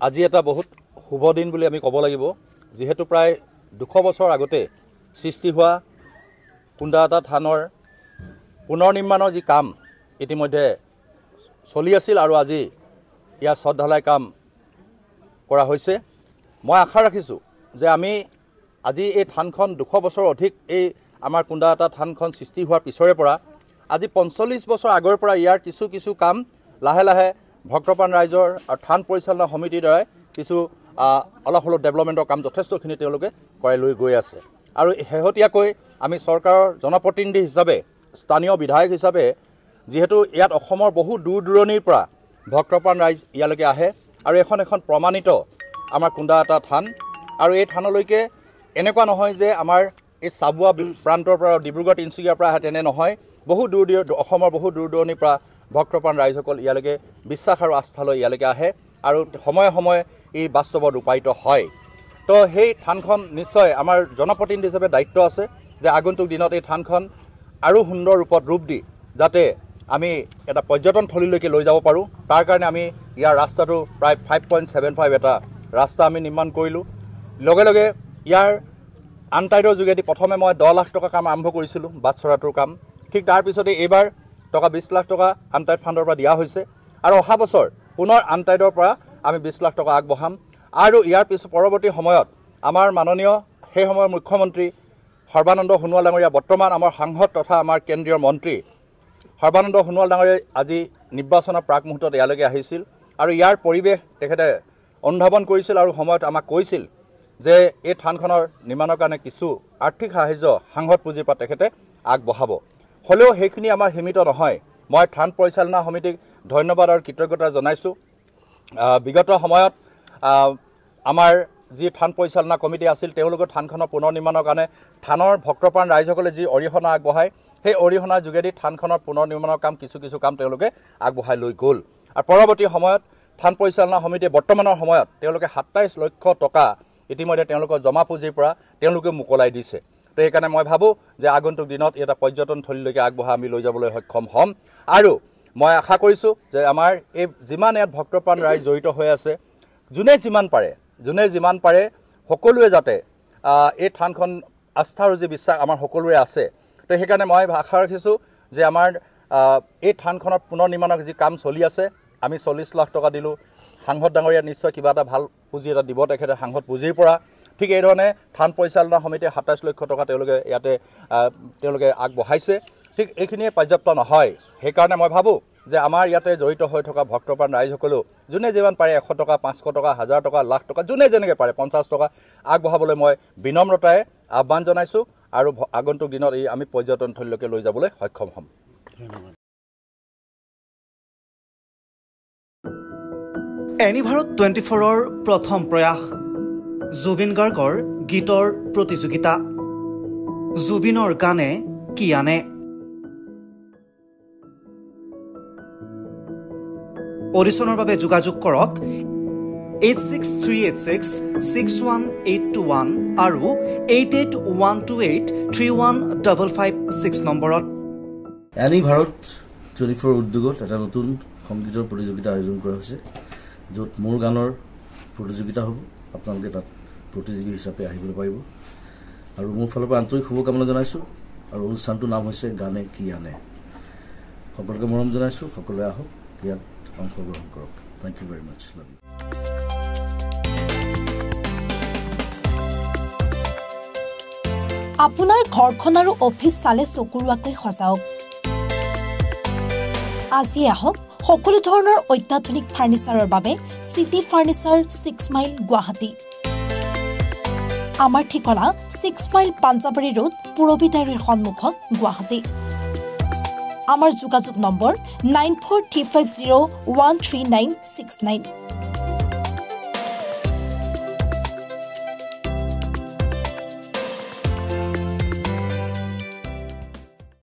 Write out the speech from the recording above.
আজি এটা বহুত শুভ দিন বুলি আমি ক'ব লাগিব যেহেতু প্ৰায় 200 বছৰ আগতে সৃষ্টি হোৱা কুন্দাটা থানৰ পুনৰ নিৰ্মাণৰ যি কাম ইতিমধ্যে চলি আছিল আৰু আজি ইয়াৰ শ্ৰদ্ধালাই কাম কৰা হৈছে মই আশা ৰাখিছোঁ যে আমি আজি এই থানখন 200 বছৰ অধিক এই আমাৰ কুন্দাটা থানখন সৃষ্টি হোৱাৰ পিছৰে পৰা আজি 45 বছৰ আগৰ পৰা ইয়াৰ কিছু কাম লাহে লাহে ভক্তপ্ৰাণ ৰাইজৰ আৰু থান পৰিচালনা সমিতিৰ দ্বাৰা কিছু অলপ ডেভেলপমেণ্টৰ কাম যথেষ্টখিনি তেওঁলোকে কৰাই লৈ গৈ আছে আৰু শেহতীয়াকৈ আমি চৰকাৰৰ জনপ্ৰতিনিধি হিচাপে স্থানীয় বিধায়ক হিচাপে যেহেতু ইয়াত অসমৰ বহু দূৰ দূৰণিৰ পৰা ভক্তপ্ৰাণ ৰাইজ ইয়ালৈকে আহে আৰু এখন প্ৰমাণিত আমাৰ কুন্দাটা থান আৰু এই থানলৈকে এনেকুৱা নহয় যে আমাৰ এই চাবুৱা প্ৰান্তৰ পৰা ডিব্ৰুগড় তিনিচুকীয়াৰ পৰা আহে তেনে নহয় বহু দূৰ অসমৰ বহু দূৰ দূৰণিৰ পৰা ভক্তপ্ৰাণ ৰাইজসকল ইয়ালৈকে বিশ্বাস আৰু আস্থালৈ ইয়ালৈকে আহে আৰু সময়ে সময়ে এই বাস্তৱত ৰূপায়িত হয় তো সেই থানখন নিশ্চয় আমাৰ জনপ্ৰতিনিধি হিচাপে দায়িত্ব আছে যে আগন্তুক দিনত এই থানখন আৰু সুন্দৰ ৰূপত ৰূপ দি যাতে আমি এটা পৰ্যটন থলীলৈকে লৈ যাব পাৰোঁ তাৰ কাৰণে আমি ইয়াৰ ৰাস্তাটো প্ৰায় 5.75 এটা ৰাস্তা আমি নিৰ্মাণ কৰিলোঁ লগে লগে ইয়াৰ আনটাইডৰ যোগেদি প্ৰথমে মই 10 লাখ টকা কাম আৰম্ভ কৰিছিলোঁ বাছ চৰাটোৰ কাম ঠিক তাৰ পিছতে এইবাৰ টকা 20 লাখ টকা আনটাইড ফাণ্ডৰ পৰা দিয়া হৈছে আৰু অহা বছৰ পুনৰ আনটাইডৰ পৰা আমি 20 লাখ টকা আগবঢ়াম আৰু ইয়াৰ পৰৱৰ্তী সময়ত আমাৰ মাননীয় সেই সময়ৰ মুখ্যমন্ত্ৰী সৰ্বানন্দ সোণোৱাল ডাঙৰীয়া বৰ্তমান আমাৰ সাংসদ তথা আমাৰ কেন্দ্ৰীয় মন্ত্ৰী সৰ্বানন্দ সোণোৱাল ডাঙৰীয়াই আজি নিৰ্বাচনৰ প্ৰাক মুহূৰ্তত ইয়ালৈকে আহিছিল আৰু ইয়াৰ পৰিৱেশ তেখেতে অনুধাৱন কৰিছিল আৰু সময়ত আমাক কৈছিল যে এই থানখনৰ নিৰ্মাণৰ কাৰণে কিছু আৰ্থিক সাহায্য সাংসদ পুঁজিৰ পৰা তেখেতে আগবঢ়াব হ'লেও সেইখিনি আমাৰ সীমিত নহয় মই থান পৰিচালনা সমিতিক ধন্যবাদ আৰু কৃতজ্ঞতা জনাইছোঁ বিগত সময়ত আমাৰ যি থান পৰিচালনা কমিটি আছিল তেওঁলোকৰ থানখনৰ পুনৰ নিৰ্মাণৰ কাৰণে থানৰ ভক্তপ্ৰাণ ৰাইজসকলে যি অৰিহণা আগবঢ়ায় সেই অৰিহণাৰ যোগেদি থানখনৰ পুনৰ নিৰ্মাণৰ কাম কিছু কাম তেওঁলোকে আগবঢ়াই লৈ গ'ল আৰু পৰৱৰ্তী সময়ত থান পৰিচালনা সমিতিয়ে বৰ্তমানৰ সময়ত তেওঁলোকে 27 লক্ষ টকা ইতিমধ্যে তেওঁলোকৰ জমা পুঁজিৰ পৰা তেওঁলোকে মোকলাই দিছে তো সেইকাৰণে মই ভাবোঁ যে আগন্তুক দিনত এটা পৰ্যটন থলীলৈকে আগবঢ়াই আমি লৈ যাবলৈ সক্ষম হ'ম আৰু মই আশা কৰিছোঁ যে আমাৰ এই যিমান ইয়াত ভক্তপ্ৰাণ ৰাইজ জড়িত হৈ আছে যোনে যিমান পাৰে সকলোৱে যাতে এই থানখন আস্থা আৰু যি বিশ্বাস আমাৰ সকলোৰে আছে তো সেইকাৰণে মই আশা ৰাখিছোঁ যে আমাৰ এই থানখনৰ পুনৰ নিৰ্মাণৰ যি কাম চলি আছে আমি 40 লাখ টকা দিলোঁ সাংসদ ডাঙৰীয়া নিশ্চয় কিবা এটা ভাল পুঁজি এটা দিব তেখেতে সাংসদ পুঁজিৰ পৰা ঠিক এইধৰণে থান পৰিচালনা সমিতিয়ে 27 লক্ষ টকা তেওঁলোকে আগবঢ়াইছে ঠিক এইখিনিয়ে পৰ্যাপ্ত নহয় সেইকাৰণে মই ভাবোঁ যে আমাৰ ইয়াতে জড়িত হৈ থকা ভক্তপ্ৰাণ ৰাইজসকলেও যোনে যিমান পাৰে 100 টকা 500 টকা 1000 টকা লাখ টকা যোনে যেনেকৈ পাৰে 50 টকা আগবঢ়াবলৈ মই বিনম্ৰতাৰে আহ্বান জনাইছোঁ আৰু আগন্তুক দিনত এই আমি পৰ্যটন থলীলৈকে লৈ যাবলৈ সক্ষম হ'ম এনিভাৰত 24ৰ প্ৰথম প্ৰয়াস জুবিন গাৰ্গৰ গীতৰ প্ৰতিযোগিতা জুবিনৰ গানে কি আনে অডিশ্যনৰ বাবে যোগাযোগ কৰক 8638661821 আৰু 8812831556 নম্বৰত এনিভাৰত 24 উদ্যোগত এটা নতুন সংগীতৰ প্ৰতিযোগিতা আয়োজন কৰা হৈছে য'ত মোৰ গানৰ প্ৰতিযোগিতা হ'ব আপোনালোকে তাত প্ৰতিযোগী হিচাপে আহিবলৈ পাৰিব আৰু মোৰ ফালৰ পৰা আন্তৰিক শুভকামনা জনাইছোঁ আৰু অনুষ্ঠানটোৰ নাম হৈছে গানে কি আনে সকলোকে মৰম জনাইছোঁ সকলোৱে আহক ইয়াত অংশগ্ৰহণ কৰক thank you very much love you আপোনাৰ ঘৰখন আৰু অফিচ চালে চকুৰুৱাকৈ সজাওক আজি আহক সকলো ধৰণৰ অত্যাধুনিক ফাৰ্নিচাৰৰ বাবে সিটি ফাৰ্নিচাৰ 6 মাইল গুৱাহাটী আমাৰ ঠিকনা 6 মাইল পাঞ্জাবাৰী ৰোড পুৰবিদাৰীৰ সন্মুখত গুৱাহাটী আমাৰ যোগাযোগ নম্বৰ 9435013969